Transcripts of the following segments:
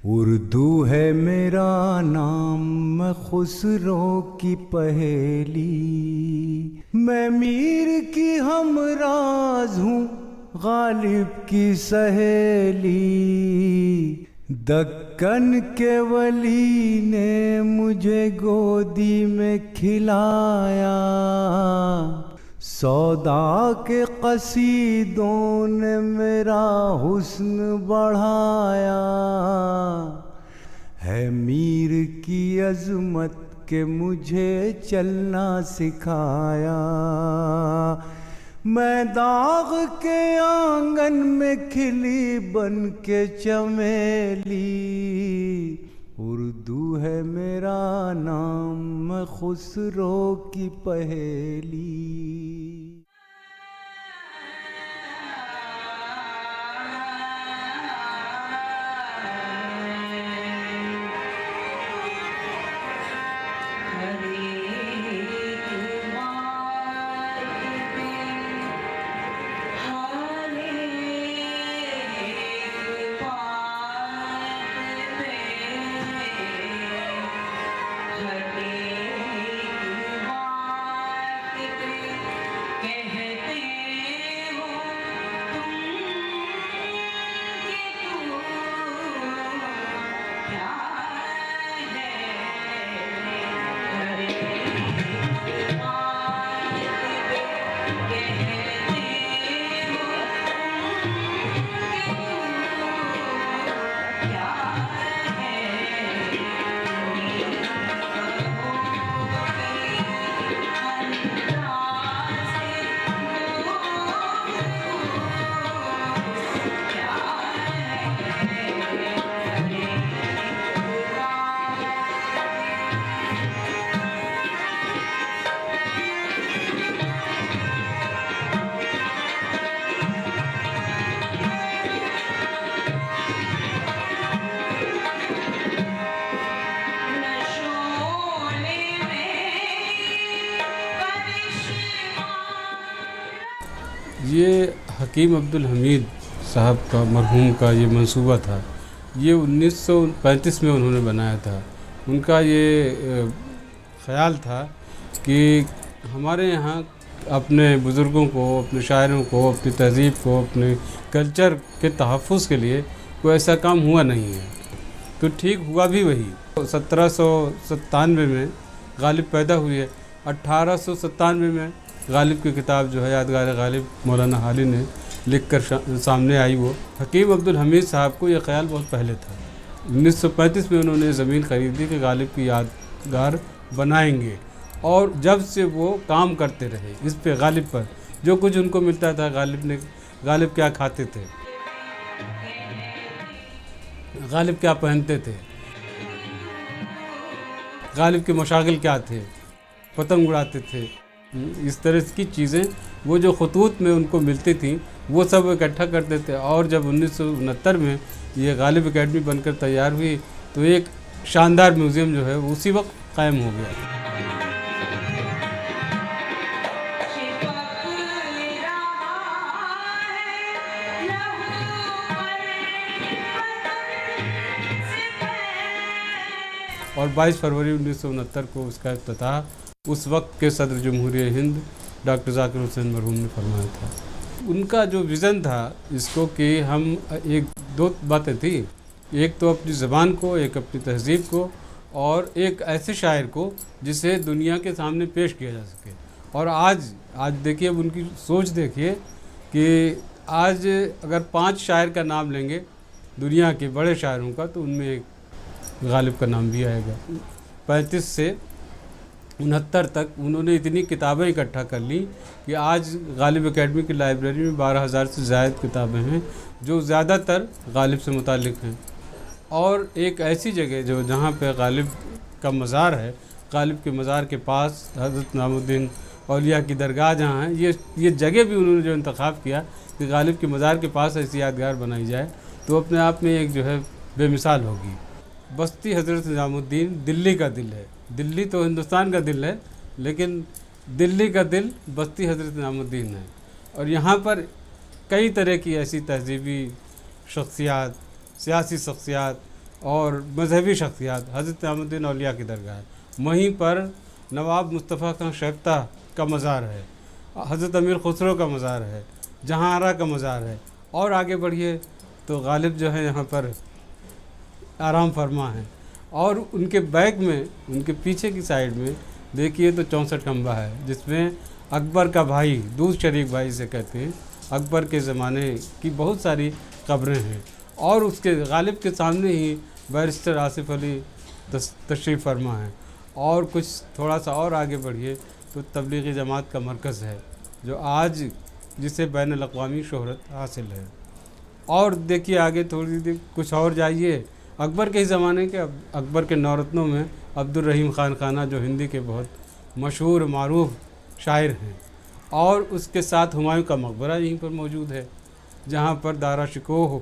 उर्दू है मेरा नाम, मैं खुसरो की पहेली, मैं मीर की हमराज हूँ, गालिब की सहेली। दक्कन के वली ने मुझे गोदी में खिलाया, सौदा के कसीदों ने मेरा हुस्न बढ़ाया। है मीर की अज़मत के मुझे चलना सिखाया, मैं दाग के आंगन में खिली बन के चमेली। उर्दू है मेरा नाम, मैं खुसरो की पहेली। ये हकीम अब्दुल हमीद साहब का, मरहूम का ये मंसूबा था। ये 1935 में उन्होंने बनाया था। उनका ये ख़याल था कि हमारे यहाँ अपने बुज़ुर्गों को, अपने शायरों को, अपनी तहज़ीब को, अपने कल्चर के तहफ़्फ़ुज़ के लिए कोई ऐसा काम हुआ नहीं है। तो ठीक हुआ भी वही। 1797 में गालिब पैदा हुए। 1897 में गालिब की किताब जो है यादगार गालिब मौलाना हाली ने लिख कर सामने आई। वो हकीम अब्दुल हमीद साहब को यह ख्याल बहुत पहले था। 1935 में उन्होंने ज़मीन ख़रीदी कि गालिब की यादगार बनाएंगे, और जब से वो काम करते रहे इस पे, गालिब पर जो कुछ उनको मिलता था, गालिब क्या खाते थे, गालिब क्या पहनते थे, गालिब के मशागिल क्या थे, पतंग उड़ाते थे, इस तरह की चीज़ें वो जो खतूत में उनको मिलती थी वो सब इकट्ठा करते थे। और जब 1969 में ये गालिब एकेडमी बनकर तैयार हुई तो एक शानदार म्यूज़ियम जो है उसी वक्त कायम हो गया। और 22 फरवरी 1969 को उसका इफ्तिताह उस वक्त के सदर जमहूरियत हिंद डॉक्टर ज़ाकिर हुसैन मरहूम ने फरमाया था। उनका जो विज़न था इसको कि हम एक दो बातें थी, एक तो अपनी ज़बान को, एक अपनी तहज़ीब को, और एक ऐसे शायर को जिसे दुनिया के सामने पेश किया जा सके। और आज देखिए, अब उनकी सोच देखिए कि आज अगर 5 शायर का नाम लेंगे दुनिया के बड़े शायरों का, तो उनमें एक गालिब का नाम भी आएगा। 35 से 69 तक उन्होंने इतनी किताबें इकट्ठा कर ली कि आज गालिब एकेडमी की लाइब्रेरी में 12,000 से ज़्यादा किताबें हैं जो ज़्यादातर गालिब से मुताल्लिक़ हैं। और एक ऐसी जगह जो जहाँ पे गालिब का मज़ार है, गालिब के मज़ार के पास हज़रत निज़ामुद्दीन औलिया की दरगाह जहाँ है, ये जगह भी उन्होंने जो इंतख़ाब किया कि गालिब के मज़ार के पास ऐसी यादगार बनाई जाए, तो अपने आप में एक जो है बेमिसाल होगी। बस्ती हज़रत निज़ामुद्दीन दिल्ली का दिल है। दिल्ली तो हिंदुस्तान का दिल है, लेकिन दिल्ली का दिल बस्ती हज़रत निज़ामुद्दीन है। और यहाँ पर कई तरह की ऐसी तहज़ीबी शख्सियात, सियासी शख्सियात और मजहबी शख्सियात, हज़रत निज़ामुद्दीन औलिया की दरगाह है, वहीं पर नवाब मुस्तफ़ा खां शख्ता का मज़ार है, हज़रत अमीर खुसरो का मज़ार है, जहाँ आरा का मज़ार है, और आगे बढ़िए तो गालिब जो है यहाँ पर आराम फरमा है, और उनके बैक में, उनके पीछे की साइड में देखिए तो 64 खंबा है, जिसमें अकबर का भाई, दूध शरीक भाई से कहते हैं, अकबर के ज़माने की बहुत सारी कब्रें हैं। और उसके गालिब के सामने ही बैरिस्टर आसिफ अली तशरीफ़ फरमा है। और कुछ थोड़ा सा और आगे बढ़िए तो तबलीगी जमात का मरकज़ है, जो आज जिसे बैन अल-अक़वामी शोहरत हासिल है। और देखिए आगे थोड़ी देर कुछ और जाइए, अकबर के ज़माने के, अकबर के नौरत्नों में अब्दुल रहीम खान खाना, जो हिंदी के बहुत मशहूर मारूफ शायर हैं, और उसके साथ हुमायूं का मकबरा यहीं पर मौजूद है, जहाँ पर दारा शिकोह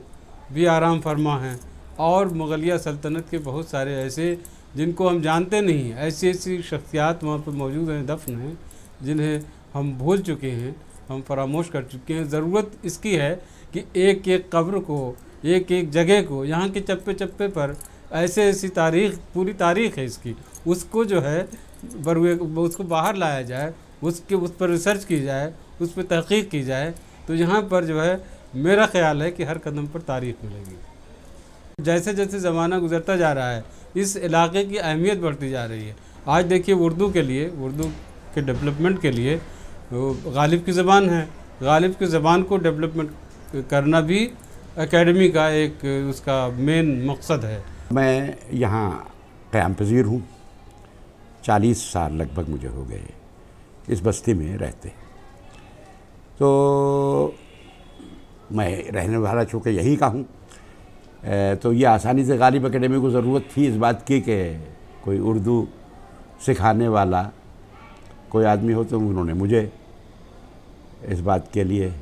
भी आराम फरमा हैं। और मुग़लिया सल्तनत के बहुत सारे ऐसे जिनको हम जानते नहीं हैं, ऐसी ऐसी शख्सियात वहाँ पर मौजूद हैं, दफन हैं, जिन्हें हम भूल चुके हैं, हम फरामोश कर चुके हैं। ज़रूरत इसकी है कि एक एक कब्र को, एक एक जगह को, यहाँ के चप्पे चप्पे पर ऐसे ऐसी तारीख़, पूरी तारीख़ है इसकी, उसको जो है उसको बाहर लाया जाए, उस पर रिसर्च की जाए, उस पर तहक़ीक़ की जाए, तो यहाँ पर जो है मेरा ख़्याल है कि हर कदम पर तारीख़ मिलेगी। जैसे जैसे ज़माना गुज़रता जा रहा है, इस इलाके की अहमियत बढ़ती जा रही है। आज देखिए उर्दू के लिए, उर्दू के डेवलपमेंट के लिए गालिब की ज़बान है, गालिब की ज़बान को डेवलपमेंट करना भी एकेडमी का एक उसका मेन मकसद है। मैं यहाँ क़याम पज़ीर हूँ, 40 साल लगभग मुझे हो गए इस बस्ती में रहते। तो मैं रहने वाला चूँकि यहीं का हूँ, तो ये आसानी से गालिब एकेडमी को ज़रूरत थी इस बात की कि कोई उर्दू सिखाने वाला कोई आदमी हो, तो उन्होंने मुझे इस बात के लिए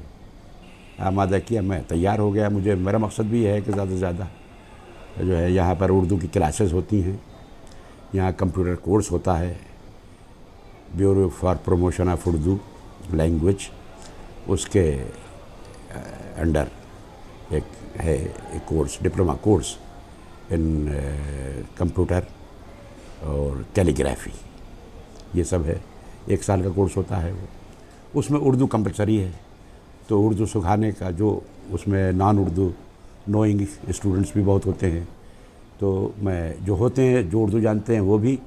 आमादा किया। मैं तैयार हो गया। मुझे, मेरा मकसद भी है कि ज़्यादा से ज़्यादा जो है यहाँ पर उर्दू की क्लासेस होती हैं, यहाँ कंप्यूटर कोर्स होता है, bureau for promotion of Urdu language, उसके अंडर एक है एक course, diploma course in computer और कैलीग्राफी, ये सब है। 1 साल का कोर्स होता है वो, उसमें उर्दू कंपलसरी है। तो उर्दू सिखाने का जो उसमें नॉन उर्दू नोइंग स्टूडेंट्स भी बहुत होते हैं, तो मैं जो होते हैं जो उर्दू जानते हैं वो भी,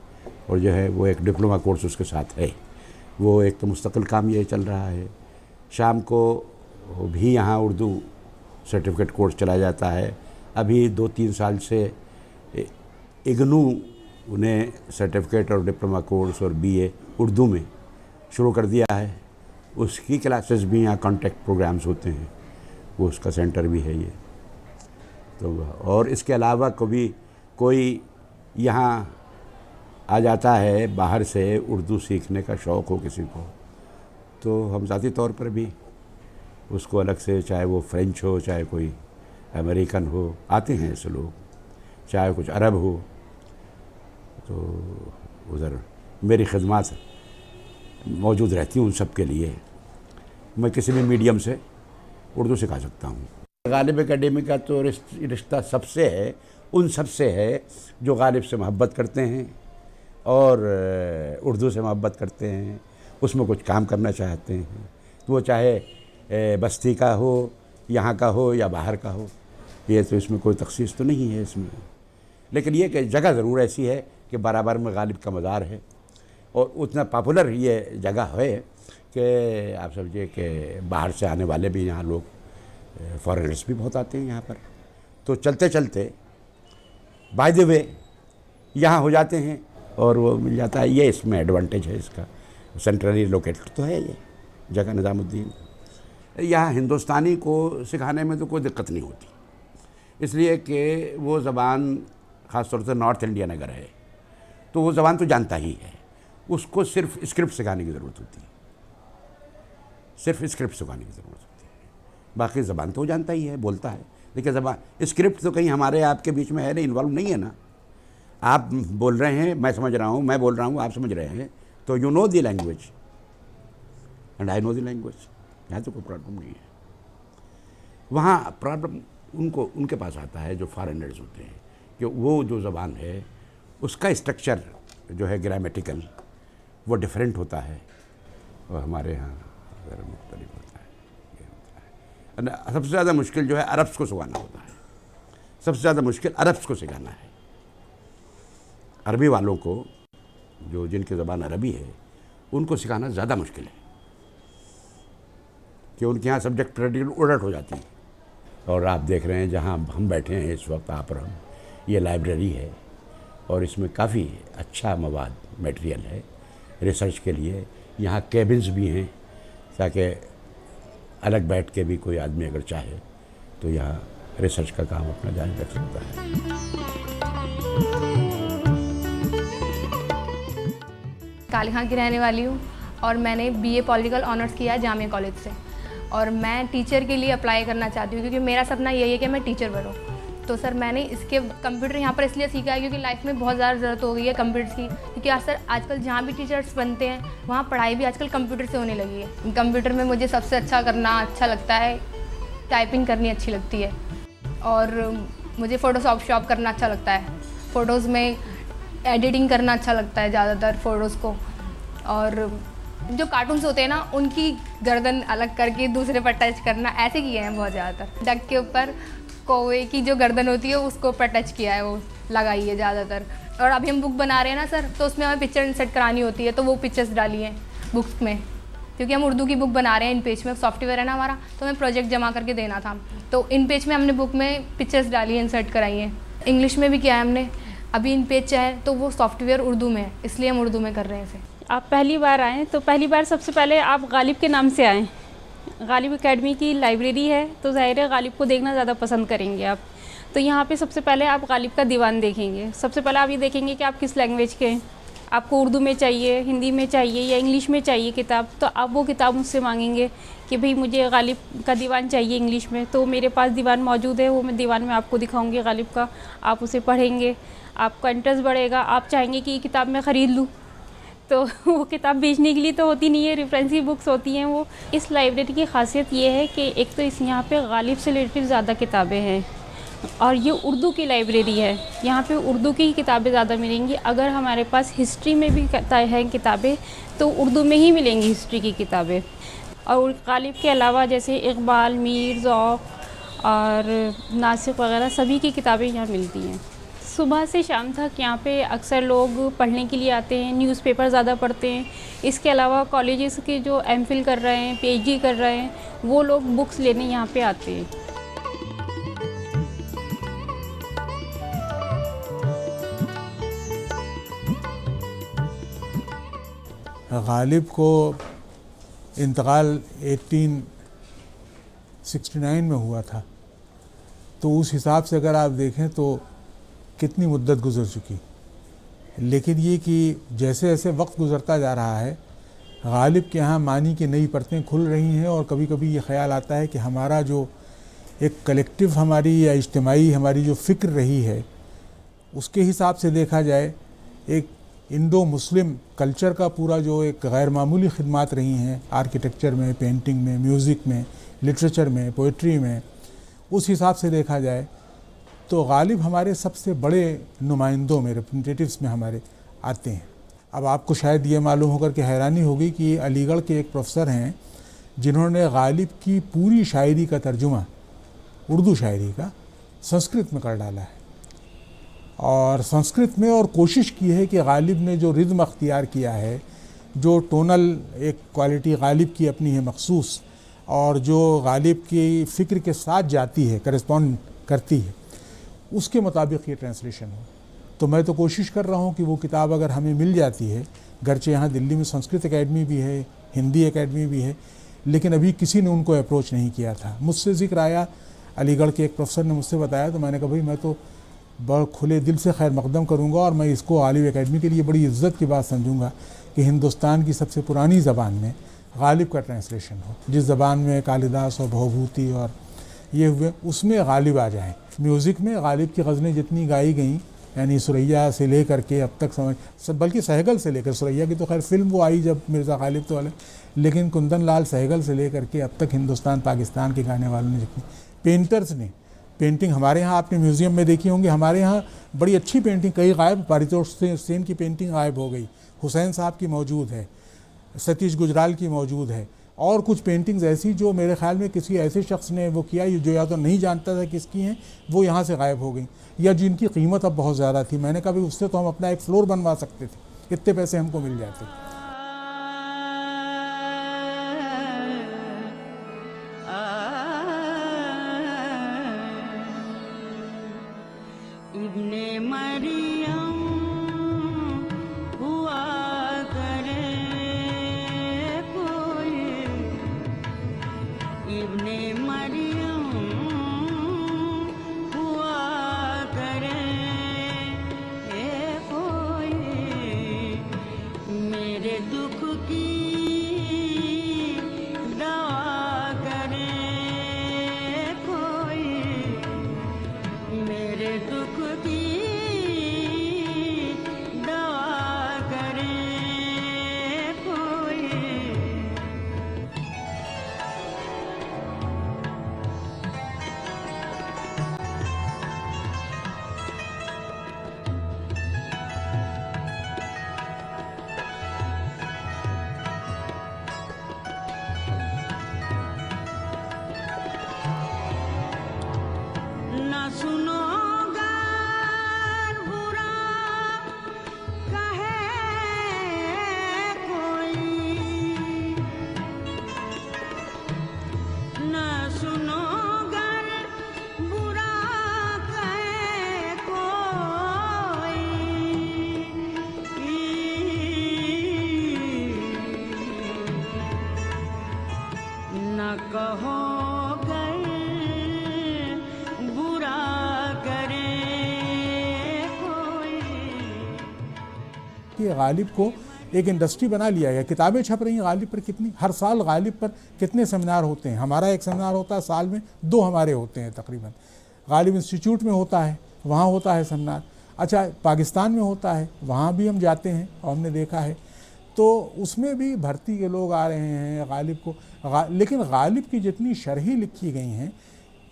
और जो है वो एक डिप्लोमा कोर्स उसके साथ है। वो एक तो मुस्तकिल काम ये चल रहा है। शाम को भी यहाँ उर्दू सर्टिफिकेट कोर्स चला जाता है। अभी 2-3 साल से इग्नू ने सर्टिफिकेट और डिप्लोमा कोर्स और बीए उर्दू में शुरू कर दिया है। उसकी क्लासेस भी यहाँ कॉन्टैक्ट प्रोग्राम्स होते हैं, वो उसका सेंटर भी है ये। तो और इसके अलावा कभी कोई यहाँ आ जाता है बाहर से उर्दू सीखने का शौक़ हो किसी को, तो हम ज़ाती तौर पर भी उसको अलग से, चाहे वो फ्रेंच हो, चाहे कोई अमेरिकन हो, आते हैं ऐसे लोग, चाहे कुछ अरब हो, तो उधर मेरी खिदमत मौजूद रहती हूँ उन सब के लिए। मैं किसी भी मीडियम से उर्दू सिखा सकता हूँ। गालिब एकेडमी का तो रिश्ता सबसे है, उन सब से है जो गालिब से मोहब्बत करते हैं और उर्दू से मोहब्बत करते हैं, उसमें कुछ काम करना चाहते हैं, तो वो चाहे बस्ती का हो, यहाँ का हो या बाहर का हो, ये तो इसमें कोई तखसीस तो नहीं है इसमें। लेकिन ये कि जगह ज़रूर ऐसी है कि बराबर में गालिब का मज़ार है, और उतना पॉपुलर ये जगह है कि आप समझिए कि बाहर से आने वाले भी यहाँ लोग, फॉरेनर्स भी बहुत आते हैं यहाँ पर, तो चलते चलते बाय द वे यहाँ हो जाते हैं और वो मिल जाता है। ये इसमें एडवांटेज है इसका, सेंट्रली लोकेटेड तो है ये जगह निज़ामुद्दीन। यहाँ हिंदुस्तानी को सिखाने में तो कोई दिक्कत नहीं होती, इसलिए कि वो ज़बान ख़ास तौर से नॉर्थ इंडियन अगर है तो वो ज़बान तो जानता ही है, उसको सिर्फ स्क्रिप्ट सिखाने की ज़रूरत होती है, सिर्फ स्क्रिप्ट सिखाने की ज़रूरत होती है। बाकी ज़बान तो वो जानता ही है, बोलता है, लेकिन ज़बान स्क्रिप्ट तो कहीं हमारे आपके बीच में है नहीं, इन्वॉल्व नहीं है ना। आप बोल रहे हैं, मैं समझ रहा हूँ, मैं बोल रहा हूँ, आप समझ रहे हैं, तो you know the language and I know the language, यहाँ तो कोई प्रॉब्लम नहीं है। वहाँ प्रॉब्लम उनको, उनके पास आता है जो फॉरेनर्स होते हैं, कि वो जो ज़बान है उसका स्ट्रक्चर जो है ग्रामेटिकल वो डिफरेंट होता है और हमारे यहाँ ज़रा मुख्तलिफ होता है, ये होता है। सबसे ज़्यादा मुश्किल जो है अरब्स को सिखाना होता है, सबसे ज़्यादा मुश्किल अरब्स को सिखाना है। अरबी वालों को, जो जिनकी ज़बान अरबी है, उनको सिखाना ज़्यादा मुश्किल है कि उनके यहाँ सब्जेक्ट प्रेडिकेट उलट हो जाती है। और आप देख रहे हैं जहाँ हम बैठे हैं इस वक्त, आप और हम, ये लाइब्रेरी है और इसमें काफ़ी अच्छा मवाद मटेरियल है रिसर्च के लिए। यहाँ केबिन्स भी हैं ताकि अलग बैठ के भी कोई आदमी अगर चाहे तो यहाँ रिसर्च का काम अपना जारी रख सकता है। काली खां की रहने वाली हूँ और मैंने बीए पॉलिटिकल ऑनर्स किया है जामिया कॉलेज से, और मैं टीचर के लिए अप्लाई करना चाहती हूँ क्योंकि मेरा सपना यही है कि मैं टीचर बनूँ। तो सर मैंने इसके कंप्यूटर यहाँ पर इसलिए सीखा है क्योंकि लाइफ में बहुत ज़्यादा ज़रूरत हो गई है कंप्यूटर्स की, क्योंकि आज सर आजकल जहाँ भी टीचर्स बनते हैं वहाँ पढ़ाई भी आजकल कंप्यूटर से होने लगी है। कंप्यूटर में मुझे सबसे अच्छा लगता है, टाइपिंग करनी अच्छी लगती है और मुझे फ़ोटोशॉप करना अच्छा लगता है। फ़ोटोज़ में एडिटिंग करना अच्छा लगता है ज़्यादातर फ़ोटोज़ को। और जो कार्टून्स होते हैं ना, उनकी गर्दन अलग करके दूसरे पर टच करना, ऐसे किए हैं बहुत ज़्यादातर। डक के ऊपर कौवे की जो गर्दन होती है उसको ऊपर टच किया है, वो लगाई है ज़्यादातर। और अभी हम बुक बना रहे हैं ना सर, तो उसमें हमें पिक्चर इंसर्ट करानी होती है, तो वो पिक्चर्स डाली हैं बुक्स में, क्योंकि हम उर्दू की बुक बना रहे हैं। इन पेज में सॉफ्टवेयर है ना हमारा, तो हमें प्रोजेक्ट जमा करके देना था, तो इन पेज में हमने बुक में पिक्चर्स डाली है, इंसर्ट कराई हैं। इंग्लिश में भी किया है हमने, अभी इन पेज चाहे तो वो सॉफ्टवेयर उर्दू में है, इसलिए हम उर्दू में कर रहे हैं इसे। आप पहली बार आएँ तो पहली बार सबसे पहले आप गालिब के नाम से आएँ। गालिब एकेडमी की लाइब्रेरी है, तो ज़ाहिर है गालिब को देखना ज़्यादा पसंद करेंगे आप। तो यहाँ पे सबसे पहले आप गालिब का दीवान देखेंगे। सबसे पहले आप ये देखेंगे कि आप किस लैंग्वेज के हैं, आपको उर्दू में चाहिए, हिंदी में चाहिए या इंग्लिश में चाहिए किताब। तो आप वो किताब मुझसे मांगेंगे कि भाई मुझे गालिब का दीवान चाहिए इंग्लिश में, तो मेरे पास दीवान मौजूद है, वो मैं दीवान में आपको दिखाऊँगी गालिब का। आप उसे पढ़ेंगे, आपका इंटरेस्ट बढ़ेगा, आप चाहेंगे कि ये किताब मैं ख़रीद लूँ। तो वो किताब बेचने के लिए तो होती नहीं है, रेफरेंसी बुक्स होती हैं वो। इस लाइब्रेरी की खासियत ये है कि एक तो इस यहाँ पे गालिब से रिलेटेड ज़्यादा किताबें हैं, और ये उर्दू की लाइब्रेरी है, यहाँ पे उर्दू की किताबें ज़्यादा मिलेंगी। अगर हमारे पास हिस्ट्री में भी हैं किताबें तो उर्दू में ही मिलेंगी हिस्ट्री की किताबें। और गालिब के अलावा जैसे इकबाल, मीर, ज़ौक़ और नासिक वगैरह सभी की किताबें यहाँ मिलती हैं। सुबह से शाम तक यहाँ पे अक्सर लोग पढ़ने के लिए आते हैं, न्यूज़पेपर ज़्यादा पढ़ते हैं। इसके अलावा कॉलेजेस के जो एमफिल कर रहे हैं, पीएचडी कर रहे हैं, वो लोग बुक्स लेने यहाँ पे आते हैं। गालिब को इंतकाल 1869 में हुआ था, तो उस हिसाब से अगर आप देखें तो कितनी मुद्दत गुजर चुकी। लेकिन ये कि जैसे जैसे वक्त गुजरता जा रहा है, गालिब के यहाँ मानी की नई परतें खुल रही हैं, और कभी कभी ये ख्याल आता है कि हमारा जो एक कलेक्टिव हमारी या इज्तिमाई हमारी जो फ़िक्र रही है, उसके हिसाब से देखा जाए एक इंडो मुस्लिम कल्चर का पूरा जो एक गैर मामूली खिदमात रही हैं आर्किटेक्चर में, पेंटिंग में, म्यूज़िक में, लिटरेचर में, पोइट्री में, उस हिसाब से देखा जाए तो गालिब हमारे सबसे बड़े नुमाइंदों में, रिप्रेजेंटेटिव्स में हमारे आते हैं। अब आपको शायद ये मालूम होकर के हैरानी होगी कि अलीगढ़ के एक प्रोफेसर हैं जिन्होंने गालिब की पूरी शायरी का तर्जुमा, उर्दू शायरी का, संस्कृत में कर डाला है, और संस्कृत में, और कोशिश की है कि गालिब ने जो रिद्म अख्तियार किया है, जो टोनल एक क्वालिटी गालिब की अपनी है मखसूस, और जो गालिब की फ़िक्र के साथ जाती है, करस्पॉन्ड करती है, उसके मुताबिक ये ट्रांसलेशन हो। तो मैं तो कोशिश कर रहा हूँ कि वो किताब अगर हमें मिल जाती है, गरचे यहाँ दिल्ली में संस्कृत एकेडमी भी है, हिंदी एकेडमी भी है, लेकिन अभी किसी ने उनको अप्रोच नहीं किया था। मुझसे जिक्र आया, अलीगढ़ के एक प्रोफेसर ने मुझसे बताया, तो मैंने कहा भाई मैं तो बड़ा खुले दिल से खैर मकदम करूँगा, और मैं इसको गालिब एकेडमी के लिए बड़ी इज़्ज़त की बात समझूँगा कि हिंदुस्तान की सबसे पुरानी ज़बान में गालिब का ट्रांसलेशन हो, जिस ज़बान में कालिदास और भवभूति और ये हुए, उसमें गालिब आ जाए। म्यूज़िक में गालिब की गज़लें जितनी गाई गई, यानी सुरैया से लेकर के अब तक समझ, बल्कि सहगल से लेकर, सुरैया की तो खैर फिल्म वो आई जब मिर्ज़ा गालिब तो अलग, लेकिन कुंदन लाल सहगल से लेकर के अब तक हिंदुस्तान पाकिस्तान के गाने वालों ने जितनी, पेंटर्स ने पेंटिंग हमारे यहाँ आपने म्यूज़ियम में देखी होंगी, हमारे यहाँ बड़ी अच्छी पेंटिंग कई गायब, पारितोष सेन की पेंटिंग गायब हो गई, हुसैन साहब की मौजूद है, सतीश गुजराल की मौजूद है, और कुछ पेंटिंग्स ऐसी जो मेरे ख्याल में किसी ऐसे शख्स ने वो किया जो या तो नहीं जानता था किसकी हैं, वो यहाँ से गायब हो गई, या जिनकी कीमत अब बहुत ज़्यादा थी। मैंने कहा भाई उससे तो हम अपना एक फ्लोर बनवा सकते थे, इतने पैसे हमको मिल जाते। इब्ने मरियम हुआ करे कोई, इब्ने मरियम हुआ करे कोई, मेरे दुख की दवा करे कोई, मेरे दुख की दवा करे कोई। न सुनो कहो गए बुरा करे कोई। कि गालिब को एक इंडस्ट्री बना लिया गया, किताबें छप रही हैं गालिब पर कितनी, हर साल गालिब पर कितने सेमिनार होते हैं। हमारा एक सेमिनार होता है साल में, 2 हमारे होते हैं तकरीबन। गालिब इंस्टीट्यूट में होता है, वहाँ होता है सेमिनार। अच्छा, पाकिस्तान में होता है, वहाँ भी हम जाते हैं और हमने देखा है, तो उसमें भी भर्ती के लोग आ रहे हैं गालिब को। लेकिन गालिब की जितनी शरहें लिखी गई हैं,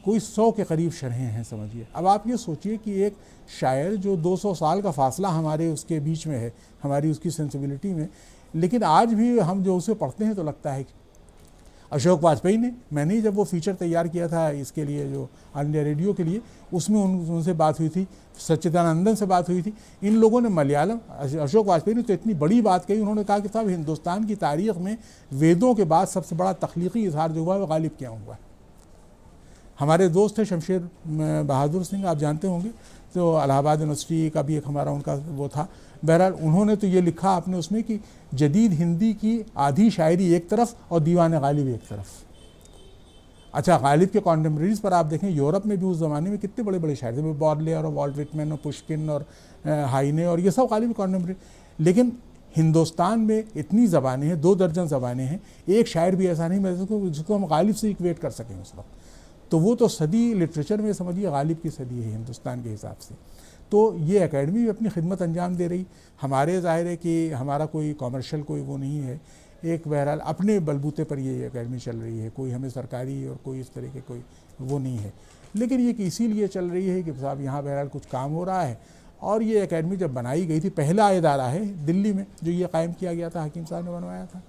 कोई 100 के करीब शरहें हैं समझिए। अब आप ये सोचिए कि एक शायर जो 200 साल का फासला हमारे उसके बीच में है, हमारी उसकी सेंसिबिलिटी में, लेकिन आज भी हम जो उसे पढ़ते हैं तो लगता है कि अशोक वाजपेयी ने, मैंने ही जब वो फीचर तैयार किया था इसके लिए, जो ऑल इंडिया रेडियो के लिए, उसमें उनसे बात हुई थी, सच्चिदानंदन से बात हुई थी। इन लोगों ने मलयालम, अशोक वाजपेयी ने तो इतनी बड़ी बात कही, उन्होंने कहा कि साहब हिंदुस्तान की तारीख़ में वेदों के बाद सबसे बड़ा तख्लीकी इजहार जो हुआ है वो गालिब क्या हुआ है। हमारे दोस्त थे शमशेर बहादुर सिंह, आप जानते होंगे, तो इलाहाबाद यूनिवर्सिटी का भी एक हमारा उनका वो था। बहरहाल उन्होंने तो ये लिखा आपने उसमें कि जदीद हिंदी की आधी शायरी एक तरफ और दीवान गालिब एक तरफ। अच्छा, गालिब के कॉन्टेम्प्रेरीज पर आप देखें, यूरोप में भी उस ज़माने में कितने बड़े बड़े शायर थे, बॉडलेयर और वॉल्ट विटमैन और पुश्किन और हाइने और ये सब गालिब कॉन्टेम्प्रेरी। लेकिन हिंदुस्तान में इतनी ज़बानें हैं, 2 दर्जन ज़बानें हैं, एक शायर भी ऐसा नहीं मिल जिसको हम गालिब से इक्वेट कर सकें उस वक्त। तो वो तो सदी लिटरेचर में समझिए गालिब की सदी है हिंदुस्तान के हिसाब से। तो ये एकेडमी भी अपनी खिदमत अंजाम दे रही। हमारे ज़ाहिर है कि हमारा कोई कॉमर्शियल कोई वो नहीं है, एक बहरहाल अपने बलबूते पर ये एकेडमी चल रही है, कोई हमें सरकारी और कोई इस तरह के कोई वो नहीं है। लेकिन ये कि इसीलिए चल रही है कि साहब यहाँ बहरहाल कुछ काम हो रहा है। और ये एकेडमी जब बनाई गई थी, पहला इदारा है दिल्ली में जो ये कायम किया गया था, हकीम साहब ने बनवाया था,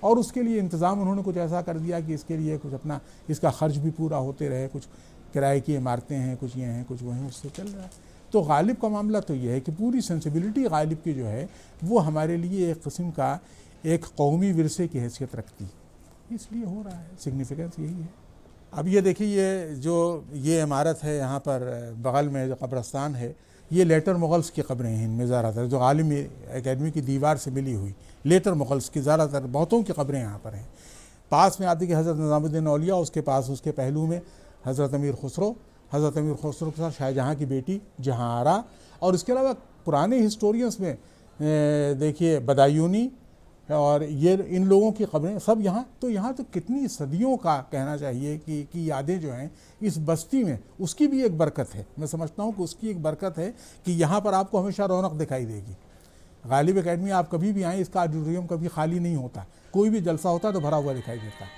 और उसके लिए इंतज़ाम उन्होंने कुछ ऐसा कर दिया कि इसके लिए कुछ अपना इसका खर्च भी पूरा होते रहे, कुछ किराए की इमारतें हैं, कुछ ये हैं, कुछ वो हैं, उससे चल रहा है। तो गालिब का मामला तो ये है कि पूरी सेंसिबिलिटी गालिब की जो है वो हमारे लिए एक किस्म का एक कौमी विरसे की हैसियत रखती है, इसलिए हो रहा है, सिग्निफिकेंस यही है। अब ये देखिए, ये जो ये इमारत है यहाँ पर बगल में जो कब्रस्तान है, ये लेटर मुग़ल्स की कब्रें हैं इनमें ज़्यादातर, जो आलिम एकेडमी की दीवार से मिली हुई लेटर मुग़ल्स की ज़्यादातर बहुतों की कब्रें यहाँ पर हैं। पास में आती कि हज़रत निज़ामुद्दीन औलिया, उसके पास उसके पहलू में हज़रत अमीर खुसरो के साथ शाहजहाँ की बेटी जहांआरा, और इसके अलावा पुराने हिस्टोरियंस में देखिए बदायूनी और ये इन लोगों की खबरें सब यहाँ। तो यहाँ तो कितनी सदियों का कहना चाहिए कि यादें जो हैं इस बस्ती में, उसकी भी एक बरकत है। मैं समझता हूँ कि उसकी एक बरकत है कि यहाँ पर आपको हमेशा रौनक दिखाई देगी। गालिब एकेडमी आप कभी भी आएँ, इसका ऑडिटोरियम कभी खाली नहीं होता, कोई भी जलसा होता तो भरा हुआ दिखाई देता है।